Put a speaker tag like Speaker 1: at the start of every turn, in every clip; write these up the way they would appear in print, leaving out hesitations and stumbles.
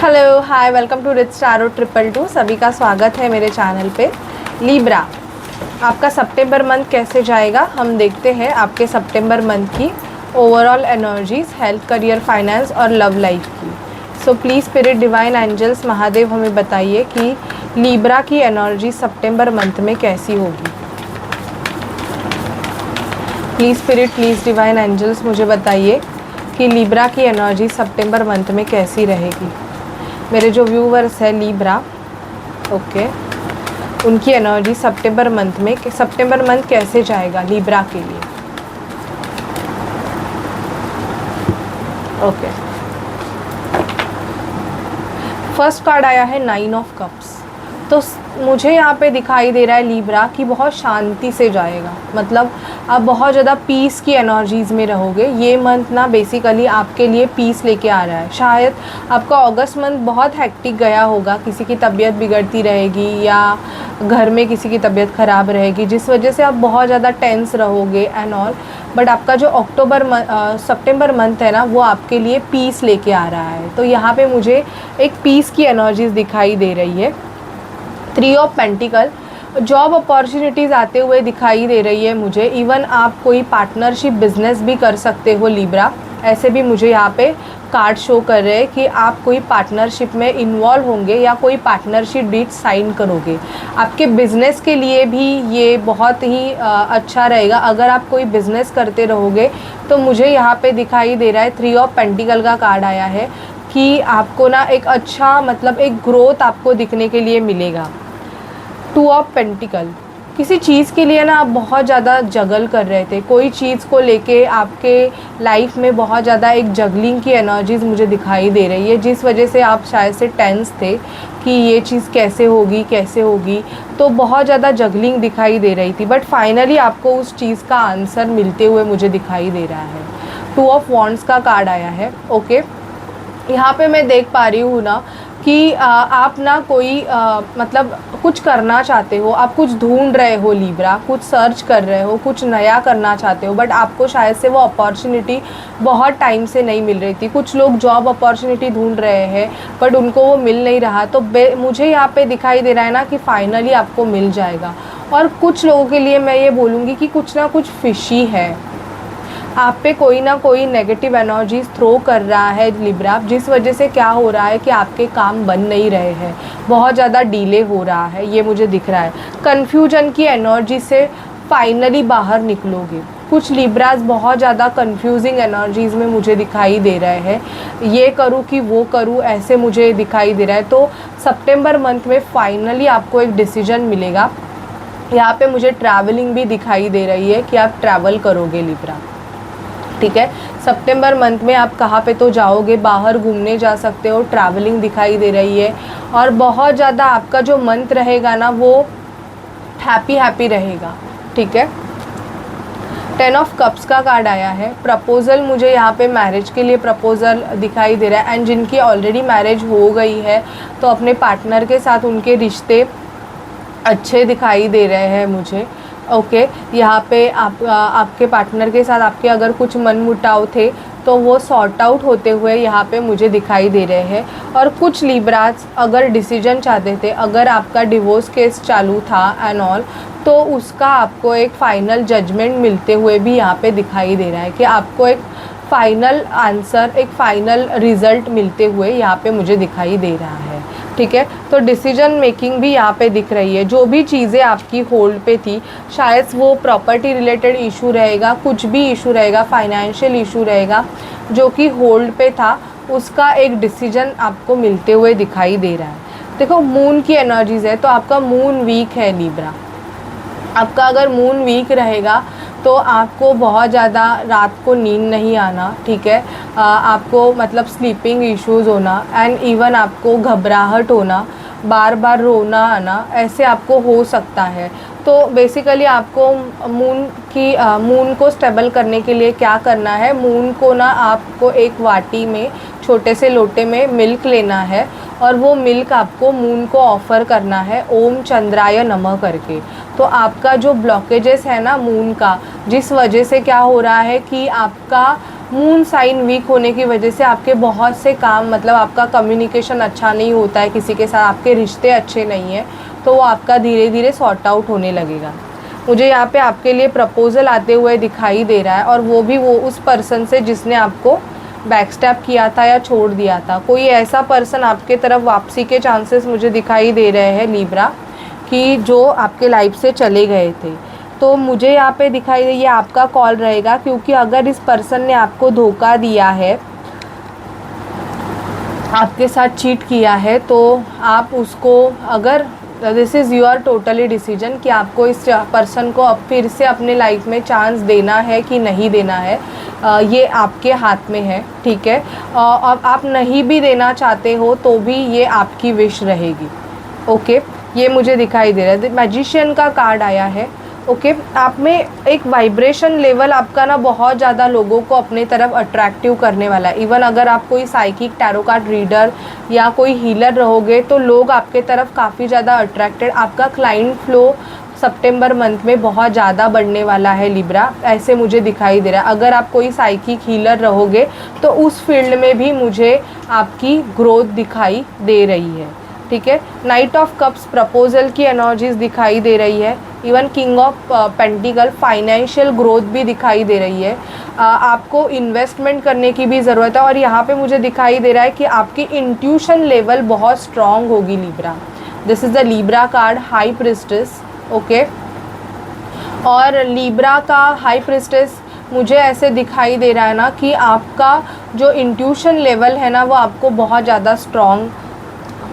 Speaker 1: Hello hi welcome to rich taro 222। सभी का स्वागत है मेरे चैनल पे। लीब्रा, आपका सितंबर मंथ कैसे जाएगा हम देखते हैं। आपके सितंबर मंथ की overall energies, health, career, finance और लव लाइफ की। So please spirit, divine angels, Mahadev हमें बताइए कि लीब्रा की एनर्जी सितंबर मंथ में कैसी होगी। Please spirit, please divine angels मुझे बताइए कि लीब्रा की एनर्जी सितंबर मंथ में कैसी रहेगी। मेरे जो व्यूवर्स हैं लीब्रा, ओके, उनकी एनर्जी सितंबर मंथ कैसे जाएगा लीब्रा के लिए। ओके, फर्स्ट कार्ड आया है 9 ऑफ कप्स। तो मुझे यहाँ पे दिखाई दे रहा है लीब्रा कि बहुत शांति से जाएगा, मतलब आप बहुत ज़्यादा पीस की एनर्जीज़ में रहोगे। ये मंथ ना बेसिकली आपके लिए पीस लेके आ रहा है। शायद आपका अगस्त मंथ बहुत हेक्टिक गया होगा, किसी की तबीयत बिगड़ती रहेगी या घर में किसी की तबीयत ख़राब रहेगी, जिस वजह से आप बहुत ज़्यादा टेंस रहोगे एंड ऑल। बट आपका जो सितंबर मंथ है ना, वो आपके लिए पीस लेके आ रहा है। तो यहाँ पे मुझे एक पीस की एनर्जीज़ दिखाई दे रही है। 3 ऑफ पेंटिकल, जॉब अपॉर्चुनिटीज़ आते हुए दिखाई दे रही है मुझे। इवन आप कोई पार्टनरशिप बिजनेस भी कर सकते हो लीब्रा, ऐसे भी मुझे यहाँ पे कार्ड शो कर रहे हैं कि आप कोई पार्टनरशिप में इन्वॉल्व होंगे या कोई पार्टनरशिप डीड साइन करोगे। आपके बिज़नेस के लिए भी ये बहुत ही अच्छा रहेगा। अगर आप कोई बिज़नेस करते रहोगे तो मुझे यहाँ पे दिखाई दे रहा है 3 ऑफ पेंटिकल का कार्ड आया है कि आपको ना एक अच्छा, मतलब एक ग्रोथ आपको दिखने के लिए मिलेगा। 2 ऑफ पेंटिकल, किसी चीज़ के लिए ना आप बहुत ज़्यादा जगल कर रहे थे, कोई चीज़ को लेके आपके लाइफ में बहुत ज़्यादा एक जगलिंग की एनर्जीज़ मुझे दिखाई दे रही है, जिस वजह से आप शायद से टेंस थे कि ये चीज़ कैसे होगी। तो बहुत ज़्यादा जगलिंग दिखाई दे रही थी, बट फाइनली आपको उस चीज़ का आंसर मिलते हुए मुझे दिखाई दे रहा है। 2 ऑफ वॉन्ड्स का कार्ड आया है। ओके, यहाँ पे मैं देख पा रही हूँ ना कि आप ना कोई मतलब कुछ करना चाहते हो, आप कुछ ढूंढ रहे हो लीब्रा, कुछ सर्च कर रहे हो, कुछ नया करना चाहते हो, बट आपको शायद से वो अपॉर्चुनिटी बहुत टाइम से नहीं मिल रही थी। कुछ लोग जॉब अपॉर्चुनिटी ढूंढ रहे हैं बट उनको वो मिल नहीं रहा। तो मुझे यहाँ पे दिखाई दे रहा है ना कि फाइनली आपको मिल जाएगा। और कुछ लोगों के लिए मैं ये बोलूँगी कि कुछ ना कुछ फिशी है, आप पे कोई ना कोई नेगेटिव एनर्जीज थ्रो कर रहा है लिब्रा, जिस वजह से क्या हो रहा है कि आपके काम बन नहीं रहे हैं, बहुत ज़्यादा डिले हो रहा है, ये मुझे दिख रहा है। कन्फ्यूजन की एनर्जी से फाइनली बाहर निकलोगे। कुछ लिब्रास बहुत ज़्यादा कंफ्यूजिंग एनर्जीज़ में मुझे दिखाई दे रहे हैं, ये करूँ कि वो करूँ, ऐसे मुझे दिखाई दे रहा है। तो सितंबर मंथ में फाइनली आपको एक डिसीजन मिलेगा। यहाँ पे मुझे ट्रैवलिंग भी दिखाई दे रही है कि आप ट्रैवल करोगे लिब्रा, ठीक है। सितंबर मंथ में आप कहाँ पे तो जाओगे, बाहर घूमने जा सकते हो, ट्रैवलिंग दिखाई दे रही है। और बहुत ज़्यादा आपका जो मंथ रहेगा ना वो हैप्पी रहेगा, ठीक है। 10 ऑफ कप्स का कार्ड आया है। प्रपोज़ल, मुझे यहाँ पे मैरिज के लिए प्रपोज़ल दिखाई दे रहा है। एंड जिनकी ऑलरेडी मैरिज हो गई है तो अपने पार्टनर के साथ उनके रिश्ते अच्छे दिखाई दे रहे हैं मुझे। ओके, यहाँ पे आपके पार्टनर के साथ आपके अगर कुछ मनमुटाव थे तो वो सॉर्ट आउट होते हुए यहाँ पे मुझे दिखाई दे रहे हैं। और कुछ लिब्रास अगर डिसीजन चाहते थे, अगर आपका डिवोर्स केस चालू था एंड ऑल, तो उसका आपको एक फ़ाइनल जजमेंट मिलते हुए भी यहाँ पे दिखाई दे रहा है कि आपको एक फ़ाइनल आंसर, एक फ़ाइनल रिज़ल्ट मिलते हुए यहाँ पे मुझे दिखाई दे रहा है, ठीक है। तो डिसीजन मेकिंग भी यहाँ पे दिख रही है। जो भी चीज़ें आपकी होल्ड पे थी, शायद वो प्रॉपर्टी रिलेटेड इशू रहेगा, कुछ भी इशू रहेगा, फाइनेंशियल इशू रहेगा जो कि होल्ड पे था, उसका एक डिसीजन आपको मिलते हुए दिखाई दे रहा है। देखो, मून की एनर्जीज़ है तो आपका मून वीक है लीब्रा। आपका अगर मून वीक रहेगा तो आपको बहुत ज़्यादा रात को नींद नहीं आना, ठीक है। आपको मतलब स्लीपिंग इश्यूज़ होना एंड इवन आपको घबराहट होना, बार बार रोना आना, ऐसे आपको हो सकता है। तो बेसिकली आपको मून को स्टेबल करने के लिए क्या करना है, मून को ना आपको एक वाटी में, छोटे से लोटे में मिल्क लेना है और वो मिल्क आपको मून को ऑफ़र करना है ओम चंद्राय नमः करके। तो आपका जो ब्लॉकेजेस है ना मून का, जिस वजह से क्या हो रहा है कि आपका मून साइन वीक होने की वजह से आपके बहुत से काम, मतलब आपका कम्युनिकेशन अच्छा नहीं होता है किसी के साथ, आपके रिश्ते अच्छे नहीं हैं, तो वो आपका धीरे धीरे सॉर्ट आउट होने लगेगा। मुझे यहाँ पे आपके लिए प्रपोज़ल आते हुए दिखाई दे रहा है, और वो भी वो उस पर्सन से जिसने आपको बैकस्टैप किया था या छोड़ दिया था। कोई ऐसा पर्सन आपके तरफ वापसी के चांसेस मुझे दिखाई दे रहे हैं लिब्रा, कि जो आपके लाइफ से चले गए थे। तो मुझे यहाँ पे दिखाई दे, ये आपका कॉल रहेगा, क्योंकि अगर इस पर्सन ने आपको धोखा दिया है, आपके साथ चीट किया है, तो आप उसको, अगर this is your totally decision कि आपको इस पर्सन को अब फिर से अपने लाइफ में चांस देना है कि नहीं देना है, ये आपके हाथ में है, ठीक है। और आप नहीं भी देना चाहते हो तो भी ये आपकी विश रहेगी, ओके। ये मुझे दिखाई दे रहा है, मैजिशियन का कार्ड आया है, ओके। आप में एक वाइब्रेशन लेवल आपका ना बहुत ज़्यादा लोगों को अपने तरफ अट्रैक्टिव करने वाला है। इवन अगर आप कोई साइकिक टैरो कार्ड रीडर या कोई हीलर रहोगे तो लोग आपके तरफ काफ़ी ज़्यादा अट्रैक्टेड, आपका क्लाइंट फ्लो सितंबर मंथ में बहुत ज़्यादा बढ़ने वाला है लिब्रा, ऐसे मुझे दिखाई दे रहा है। अगर आप कोई साइकिक हीलर रहोगे तो उस फील्ड में भी मुझे आपकी ग्रोथ दिखाई दे रही है, ठीक है। नाइट ऑफ कप्स प्रपोजल की एनर्जीज दिखाई दे रही है। Even king of pentacle financial growth भी दिखाई दे रही है। आपको इन्वेस्टमेंट करने की भी ज़रूरत है, और यहाँ पे मुझे दिखाई दे रहा है कि आपकी इंट्यूशन लेवल बहुत स्ट्रॉन्ग होगी Libra. This is the Libra card, high priestess, okay. और लिब्रा का हाई प्रिस्टेस मुझे ऐसे दिखाई दे रहा है ना कि आपका जो इंट्यूशन लेवल है ना वो आपको बहुत ज़्यादा स्ट्रॉन्ग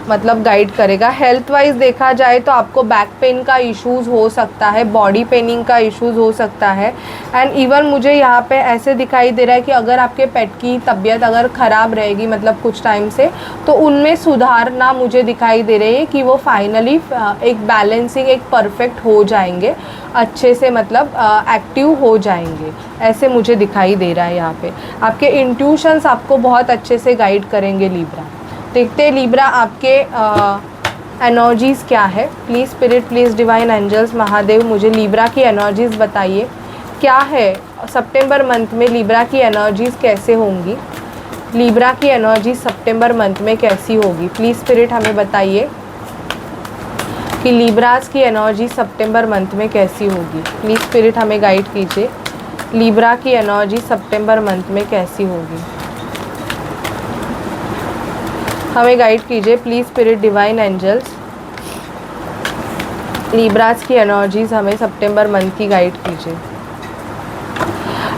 Speaker 1: मतलब गाइड करेगा। हेल्थ वाइज देखा जाए तो आपको बैक पेन का इश्यूज़ हो सकता है, बॉडी पेनिंग का इश्यूज़ हो सकता है। एंड इवन मुझे यहाँ पे ऐसे दिखाई दे रहा है कि अगर आपके पेट की तबीयत अगर ख़राब रहेगी मतलब कुछ टाइम से, तो उनमें सुधारना मुझे दिखाई दे रही है कि वो फाइनली एक बैलेंसिंग, एक परफेक्ट हो जाएंगे अच्छे से, मतलब एक्टिव हो जाएंगे, ऐसे मुझे दिखाई दे रहा है। यहाँ पे आपके इंट्यूशंस आपको बहुत अच्छे से गाइड करेंगे लिब्रा। देखते हैं लिब्रा आपके एनर्जीज़ क्या है। Please spirit, please divine angels, Mahadev, मुझे लिब्रा की एनर्जीज़ बताइए क्या है सितंबर मंथ में। लिब्रा की एनर्जीज़ कैसे होंगी, लिब्रा की एनर्जी सितंबर मंथ में कैसी होगी। प्लीज़ स्पिरिट हमें बताइए कि लिब्रास की एनर्जी सितंबर मंथ में कैसी होगी। प्लीज़ स्पिरिट हमें गाइड कीजिए, लिब्रा की एनर्जी सितंबर मंथ में कैसी होगी, हमें गाइड कीजिए please spirit divine angels. Libras की एनर्जीज़ हमें सितंबर मंथ की गाइड कीजिए।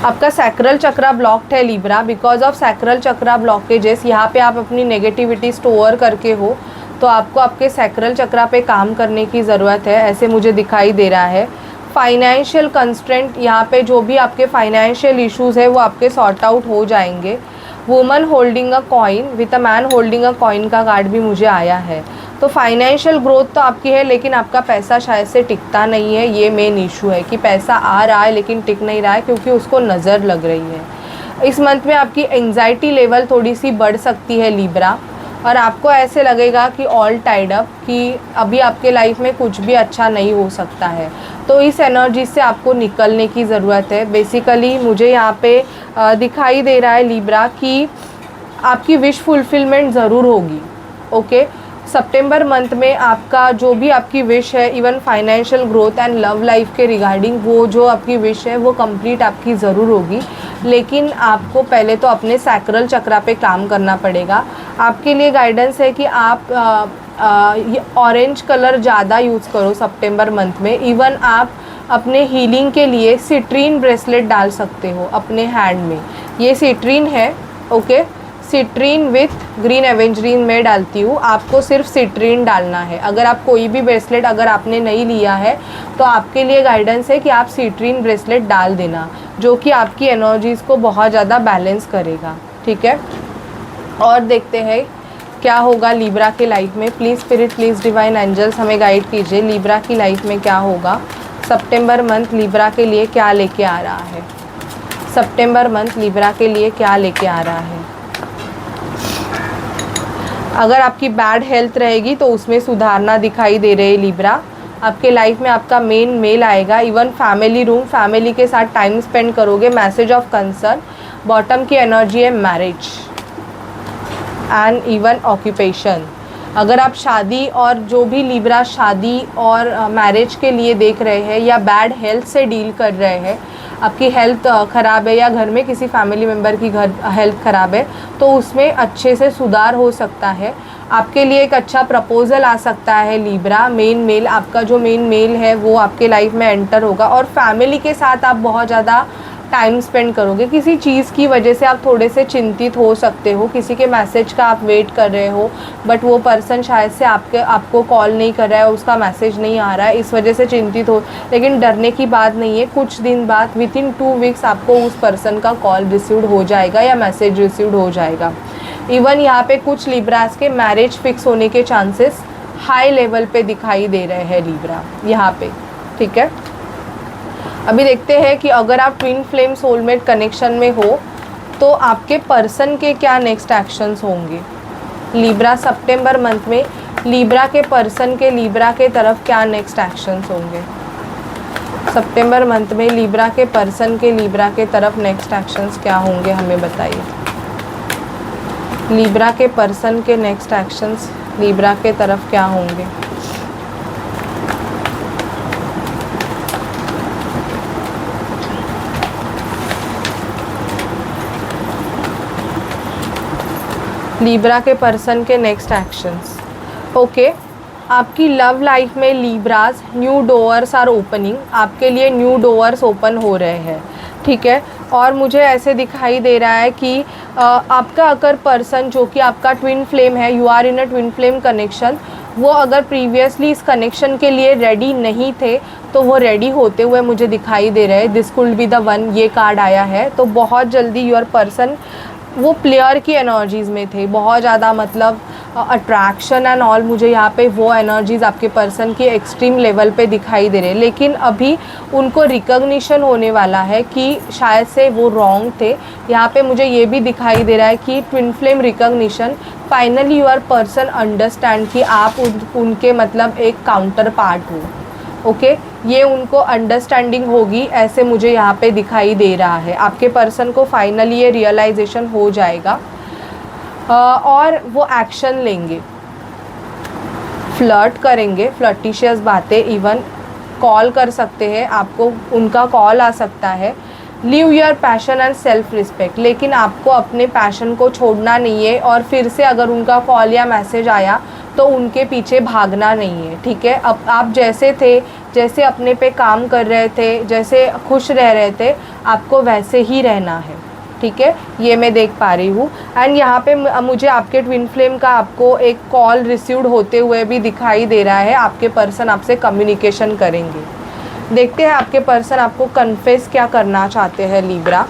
Speaker 1: आपका सैक्रल चक्रा ब्लॉक्ड है Libra, because of sacral chakra blockages. यहाँ पे आप अपनी नेगेटिविटी स्टोर करके हो, तो आपको आपके सैक्रल चक्रा पे काम करने की ज़रूरत है, ऐसे मुझे दिखाई दे रहा है। फाइनेंशियल कंस्ट्रेंट, यहाँ पे जो भी आपके फाइनेंशियल इश्यूज़ है वो आपके सॉर्ट आउट हो जाएंगे। Woman holding a coin with a man holding a coin का कार्ड भी मुझे आया है। तो फाइनेंशियल ग्रोथ तो आपकी है, लेकिन आपका पैसा शायद से टिकता नहीं है। ये मेन इशू है कि पैसा आ रहा है लेकिन टिक नहीं रहा है, क्योंकि उसको नज़र लग रही है। इस मंथ में आपकी एंग्जाइटी लेवल थोड़ी सी बढ़ सकती है लिब्रा, और आपको ऐसे लगेगा कि ऑल टाइड अप, कि अभी आपके लाइफ में कुछ भी अच्छा नहीं हो सकता है। तो इस एनर्जी से आपको निकलने की ज़रूरत है। बेसिकली मुझे यहाँ पे दिखाई दे रहा है लिब्रा कि आपकी विश फुलफिलमेंट ज़रूर होगी, ओके। सितंबर मंथ में आपका जो भी आपकी विश है, even financial growth and love life के रिगार्डिंग, वो जो आपकी विश है वो कंप्लीट आपकी ज़रूर होगी। लेकिन आपको पहले तो अपने सैक्रल चक्रा पे काम करना पड़ेगा। आपके लिए गाइडेंस है कि आप ये ऑरेंज कलर ज़्यादा यूज़ करो सितंबर मंथ में। इवन आप अपने हीलिंग के लिए सिट्रीन ब्रेसलेट डाल सकते हो अपने हैंड में। ये सिट्रीन है, ओके। सिट्रीन विथ ग्रीन एवेंजरीन में डालती हूँ, आपको सिर्फ सिट्रीन डालना है। अगर आप कोई भी ब्रेसलेट अगर आपने नहीं लिया है तो आपके लिए गाइडेंस है कि आप सिट्रीन ब्रेसलेट डाल देना, जो कि आपकी एनर्जीज़ को बहुत ज़्यादा बैलेंस करेगा, ठीक है। और देखते हैं क्या होगा लिब्रा के लाइफ में। Please spirit, please divine angels हमें गाइड कीजिए, लिब्रा की लाइफ में क्या होगा। सितंबर मंथ लिब्रा के लिए क्या लेके आ रहा है, सितंबर मंथ लिब्रा के लिए क्या लेके आ रहा है। अगर आपकी बैड हेल्थ रहेगी तो उसमें सुधारना दिखाई दे रही है लिब्रा। आपके लाइफ में आपका मेन मेल आएगा। इवन फैमिली रूम, फैमिली के साथ टाइम स्पेंड करोगे। मैसेज ऑफ कंसर्न, बॉटम की एनर्जी है मैरिज एंड इवन ऑक्यूपेशन। अगर आप शादी और जो भी लिब्रा शादी और मैरिज के लिए देख रहे हैं या बैड हेल्थ से डील कर रहे हैं, आपकी हेल्थ ख़राब है या घर में किसी फैमिली मेम्बर की हेल्थ ख़राब है, तो उसमें अच्छे से सुधार हो सकता है। आपके लिए एक अच्छा प्रपोज़ल आ सकता है लिब्रा। मेन मेल, आपका जो मेन मेल है वो आपके लाइफ में एंटर होगा और फैमिली के साथ आप बहुत ज़्यादा टाइम स्पेंड करोगे। किसी चीज़ की वजह से आप थोड़े से चिंतित हो सकते हो, किसी के मैसेज का आप वेट कर रहे हो बट वो पर्सन शायद से आपको कॉल नहीं कर रहा है, उसका मैसेज नहीं आ रहा है, इस वजह से चिंतित हो। लेकिन डरने की बात नहीं है, कुछ दिन बाद विथिन 2 वीक्स आपको उस पर्सन का कॉल रिसीव्ड हो जाएगा या मैसेज रिसीव्ड हो जाएगा। इवन यहाँ पे कुछ लिब्रास के मैरिज फिक्स होने के चांसेस हाई लेवल पे दिखाई दे रहे हैं लिब्रा यहाँ पे, ठीक है। अभी देखते हैं कि अगर आप ट्विन फ्लेम सोलमेट कनेक्शन में हो तो आपके पर्सन के क्या नेक्स्ट एक्शंस होंगे। लिब्रा सितंबर मंथ में लिब्रा के पर्सन के लिब्रा के तरफ क्या नेक्स्ट एक्शंस होंगे। सितंबर मंथ में लिब्रा के पर्सन के लिब्रा के तरफ नेक्स्ट एक्शंस क्या होंगे, हमें बताइए। लिब्रा के पर्सन के नेक्स्ट एक्शंस लिब्रा के तरफ क्या होंगे। लिब्रा के पर्सन के नेक्स्ट एक्शंस, ओके। आपकी लव लाइफ में Libras new doors are opening, आपके लिए न्यू डोअर्स ओपन हो रहे हैं, ठीक है। और मुझे ऐसे दिखाई दे रहा है कि आपका अगर पर्सन जो कि आपका ट्विन फ्लेम है, you are in a twin flame connection, वो अगर प्रीवियसली इस कनेक्शन के लिए रेडी नहीं थे तो वो रेडी होते हुए मुझे दिखाई दे रहे हैं। This could be the one, ये कार्ड आया है। तो बहुत जल्दी योर पर्सन वो प्लेयर की एनर्जीज़ में थे, बहुत ज़्यादा मतलब अट्रैक्शन एंड ऑल, मुझे यहाँ पे वो एनर्जीज़ आपके पर्सन की एक्सट्रीम लेवल पे दिखाई दे रहे हैं। लेकिन अभी उनको रिकॉग्निशन होने वाला है कि शायद से वो रॉन्ग थे। यहाँ पे मुझे ये भी दिखाई दे रहा है कि twin flame recognition, finally your person understand कि आप उनके मतलब एक काउंटर पार्ट हो, ओके। ये उनको अंडरस्टैंडिंग होगी, ऐसे मुझे यहाँ पे दिखाई दे रहा है। आपके पर्सन को फाइनली ये रियलाइजेशन हो जाएगा और वो एक्शन लेंगे, फ्लर्ट करेंगे, फ्लर्टिशियस बातें, इवन कॉल कर सकते हैं आपको, उनका कॉल आ सकता है। Leave your passion and self respect, लेकिन आपको अपने पैशन को छोड़ना नहीं है और फिर से अगर उनका कॉल या मैसेज आया तो उनके पीछे भागना नहीं है, ठीक है। अब आप जैसे थे, जैसे अपने पे काम कर रहे थे, जैसे खुश रह रहे थे, आपको वैसे ही रहना है, ठीक है। ये मैं देख पा रही हूँ। एंड यहाँ पे मुझे आपके ट्विन फ्लेम का आपको एक कॉल रिसीव्ड होते हुए भी दिखाई दे रहा है। आपके पर्सन आपसे कम्युनिकेशन करेंगे। देखते हैं आपके पर्सन आपको कन्फेस क्या करना चाहते हैं लिब्रा।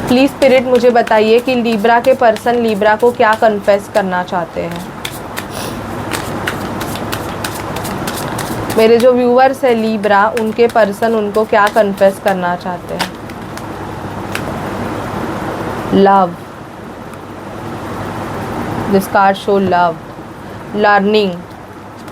Speaker 1: प्लीज़ स्पिरिट मुझे बताइए कि लिब्रा के पर्सन लिब्रा को क्या कन्फेस करना चाहते हैं। मेरे जो व्यूअर्स है लिब्रा, उनके पर्सन उनको क्या कन्फेस करना चाहते हैं। Love, this card show love, learning,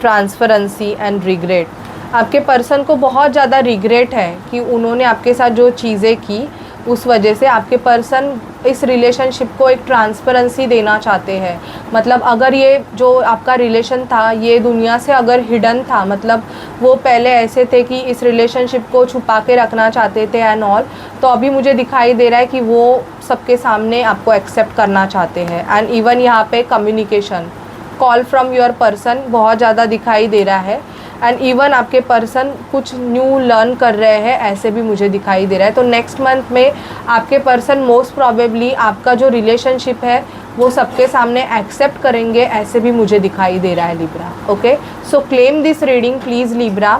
Speaker 1: transparency and regret. आपके पर्सन को बहुत ज़्यादा रिग्रेट है कि उन्होंने आपके साथ जो चीज़ें की, उस वजह से आपके पर्सन इस रिलेशनशिप को एक ट्रांसपेरेंसी देना चाहते हैं। मतलब अगर ये जो आपका रिलेशन था ये दुनिया से अगर हिडन था, मतलब वो पहले ऐसे थे कि इस रिलेशनशिप को छुपा के रखना चाहते थे एंड ऑल, तो अभी मुझे दिखाई दे रहा है कि वो सबके सामने आपको एक्सेप्ट करना चाहते हैं। एंड इवन यहाँ पे communication, call from your person बहुत ज़्यादा दिखाई दे रहा है। एंड इवन आपके पर्सन कुछ न्यू लर्न कर रहे हैं, ऐसे भी मुझे दिखाई दे रहा है। तो नेक्स्ट मंथ में आपके पर्सन मोस्ट प्रॉबेबली आपका जो रिलेशनशिप है वो सबके सामने एक्सेप्ट करेंगे, ऐसे भी मुझे दिखाई दे रहा है Libra, okay. So claim this reading please Libra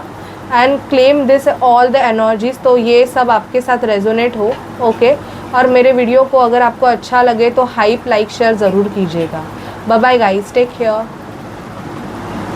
Speaker 1: and claim this all the energies. तो ये सब आपके साथ रेजोनेट हो, ओके। और मेरे वीडियो को अगर आपको अच्छा लगे तो हाइप, लाइक, शेयर ज़रूर कीजिएगा। Bye bye guys, take care.